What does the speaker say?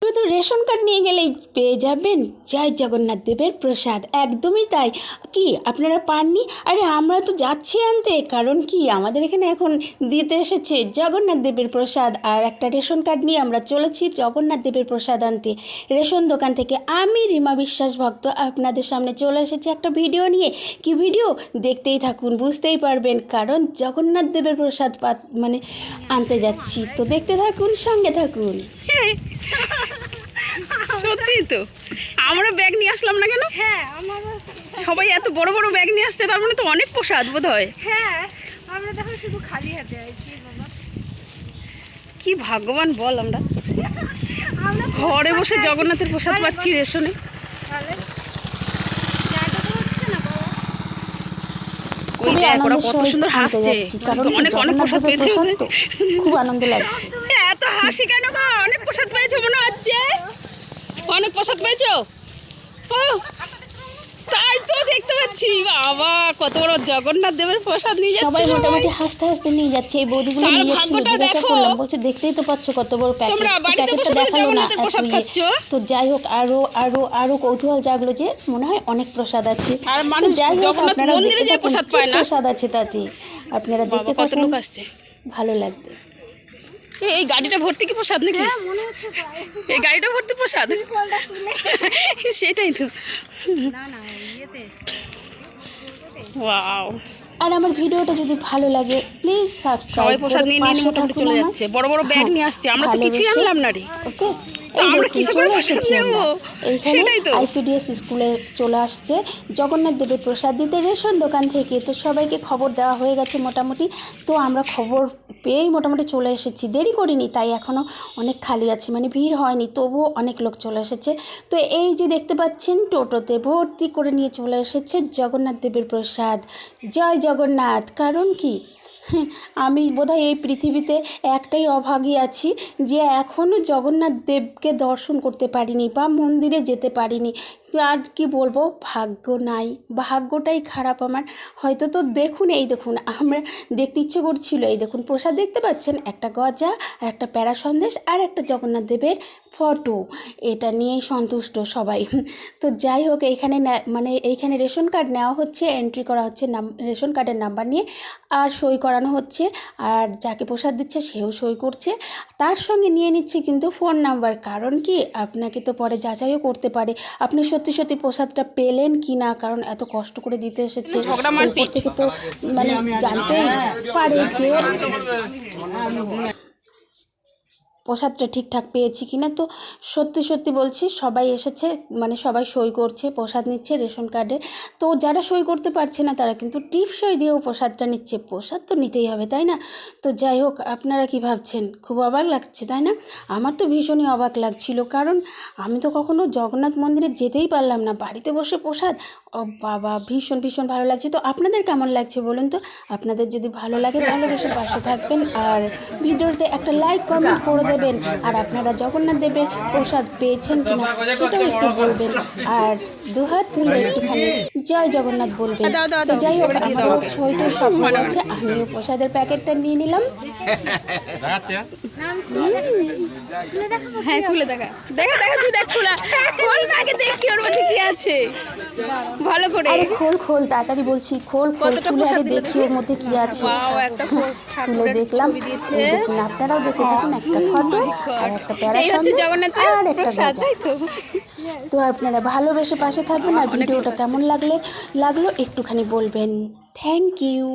শুধু ration card নিয়ে গেলেই পেয়ে যাবেন জয় জগন্নাথ দেবের প্রসাদ। একদমই তাই। কি আপনারা পাননি? আরে আমরা তো যাচ্ছি আনতে, কারণ কি আমাদের এখানে এখন দিতে এসেছে জগন্নাথ দেবের প্রসাদ। আর একটা রেশন কার্ড নিয়ে আমরা চলেছি জগন্নাথ দেবের প্রসাদ আনতে রেশন দোকান থেকে। আমি রিমা বিশ্বাস ভক্ত আপনাদের সামনে চলে এসেছি একটা ভিডিও নিয়ে। কি ভিডিও? দেখতেই থাকুন, বুঝতেই পারবেন, কারণ জগন্নাথ দেবের প্রসাদ মানে আনতে যাচ্ছি। তো দেখতে থাকুন, সঙ্গে থাকুন। সত্যি তো আমরা ব্যাগ নিয়ে আসলাম না কেন? হ্যাঁ, সবাই এত বড় বড় ব্যাগ নিয়ে আসছে, তার মানে তো অনেক প্রসাদ বোধ হয়। হ্যাঁ, আমরা দেখো শুধু খালি হাতে আইছি বাবা। কি ভাগ্যবান বল, আমরা আমরা ঘরে বসে জগন্নাথের প্রসাদ পাচ্ছি রেশনে। তাহলে জায়গা তো হচ্ছে না বাবা। ওই দেখ ওরা কত সুন্দর হাসছে, কারণ অনেক অনেক প্রসাদ পেয়েছে। খুব আনন্দ লাগছে। এত হাসি কেন গো? অনেক প্রসাদ পেয়েছো মনে হচ্ছে। অনেক প্রসাদ পেয়েছো? ও তাই তো দেখতে পাচ্ছি। বাবা কত বড় জগন্নাথ দেবের প্রসাদ নিয়ে যাচ্ছে সবাই। মোটামুটি হাসতে হাসতে নিয়ে যাচ্ছে। এই বৌদিগুলো নিয়ে যাচ্ছিল, জিজ্ঞাসা করলাম, বলছে দেখতেই তো পাচ্ছ কত বড় প্যাকেট। প্যাকেটটা দেখালো না। তো যাই হোক, আরো আরো আরো কৌতূহল জাগলো যে মনে হয় অনেক প্রসাদ আছে। আর মানুষ যাই হোক, আপনারা মন্দিরে যে প্রসাদ পায় না, প্রসাদ আছে তাতে আপনারা দেখতে কত থাকুন, লোক আসছে, ভালো লাগবে। এই গাড়িটা ভর্তি কি প্রসাদ নাকি? হ্যাঁ, মনে হচ্ছে তাই। এই গাড়িটা ভর্তি প্রসাদ। সেটাই তো। না না, ইয়েতে ওয়াও। আর আমার ভিডিওটা যদি ভালো লাগে প্লিজ সাবস্ক্রাইব সবাই প্রসাদ করে নিয়ে পাশে মোটামুটি চলে থাকুন। যাচ্ছে, বড় বড় ব্যাগ নিয়ে আসছে। আমরা তো কিছুই আনলাম না রে। ওকে, তো আমরা কিসে করে প্রসাদ নেব? সেটাই তো। আইসিডিএস স্কুলে চলে আসছে জগন্নাথ দেবের প্রসাদ দিতে রেশন দোকান থেকে। তো সবাইকে খবর দেওয়া হয়ে গেছে মোটামুটি। তো আমরা খবর পেয়েই মোটামুটি চলে এসেছি, দেরি করিনি, তাই এখনও অনেক খালি আছে, মানে ভিড় হয়নি, তবুও অনেক লোক চলে এসেছে। তো এই যে দেখতে পাচ্ছেন টোটোতে ভর্তি করে নিয়ে চলে এসেছে জগন্নাথ দেবের প্রসাদ। জয় জগন্নাথ। কারণ কি আমি বোধহয় এই পৃথিবীতে একটাই অভাগী আছি যে এখনও জগন্নাথ দেবকে দর্শন করতে পারিনি বা মন্দিরে যেতে পারিনি। আর কি বলবো, ভাগ্য নাই, ভাগ্যটাই খারাপ আমার। হয়তো তো দেখুন, এই দেখুন, আমরা দেখতে ইচ্ছে করছিল, এই দেখুন প্রসাদ দেখতে পাচ্ছেন, একটা গজা, একটা প্যারা সন্দেশ আর একটা জগন্নাথ দেবের ফটো। এটা নিয়েই সন্তুষ্ট সবাই। তো যাই হোক, এইখানে মানে এইখানে রেশন কার্ড নেওয়া হচ্ছে, এন্ট্রি করা হচ্ছে রেশন কার্ডের নাম্বার নিয়ে, আর সই করানো হচ্ছে। আর যাকে প্রসাদ দিচ্ছে সেও সই করছে, তার সঙ্গে নিয়ে নিচ্ছে কিন্তু ফোন নাম্বার। কারণ কি আপনাকে তো পরে যাচাইও করতে পারে আপনি সত্যি সত্যি প্রসাদটা পেলেন কি না, কারণ এত কষ্ট করে দিতে এসেছে। উপর থেকে তো মানে জানতেই পারে যে প্রসাদটা ঠিকঠাক পেয়েছি কিনা। তো সত্যি সত্যি বলছি, সবাই এসেছে, মানে সবাই সই করছে, প্রসাদ নিচ্ছে রেশন কার্ডে। তো যারা সই করতে পারছে না তারা কিন্তু টিপ সই দিয়েও প্রসাদটা নিচ্ছে। প্রসাদ তো নিতেই হবে, তাই না? তো যাই হোক, আপনারা কি ভাবছেন? খুব অবাক লাগছে, তাই না? আমার তো ভীষণই অবাক লাগছিল, কারণ আমি তো কখনো জগন্নাথ মন্দিরে যেতেই পারলাম না, বাড়িতে বসে প্রসাদ। ও বাবা, ভীষণ ভীষণ ভালো লাগছে। তো আপনাদের কেমন লাগছে বলুন তো? আপনাদের যদি ভালো লাগে ভালোবেসে পাশে থাকবেন, আর ভিডিওতে একটা লাইক কমেন্ট করে দেবেন। আর আপনারা জগন্নাথ দেবের প্রসাদ পেয়েছেন কিনা সেটাও একটু বলবেন, আর দুহাত তুলে একটুখানি জয় জগন্নাথ বলবেন। তো যাই হোক, আমারও সইটা সব হয়ে গেছে, আমিও প্রসাদের প্যাকেটটা নিয়ে নিলাম। হ্যাঁ, খুলে দেখা, দেখা দেখা, তুই দেখ, খোলা খোল না, আগে দেখি ওর মধ্যে কি আছে ভালো করে। আরে খোল খোল, তাড়াতাড়ি বলছি, খোল খোল, কতটা খুলে প্রসাদ আগে দিল দেখি ওর মধ্যে কি আছে। একটা খুলে দেখলাম, এই দেখুন, আপনারাও দেখে থাকুন, একটা ফটো আর একটা প্যারা এই হচ্ছে সন্দেশ জগন্নাথের আর একটা প্রসাদ, গজা। তাই তো। তো আপনারা ভালোবেসে পাশে থাকবেন, আর ভিডিওটা কেমন লাগলো একটুখানি বলবেন। Thank you.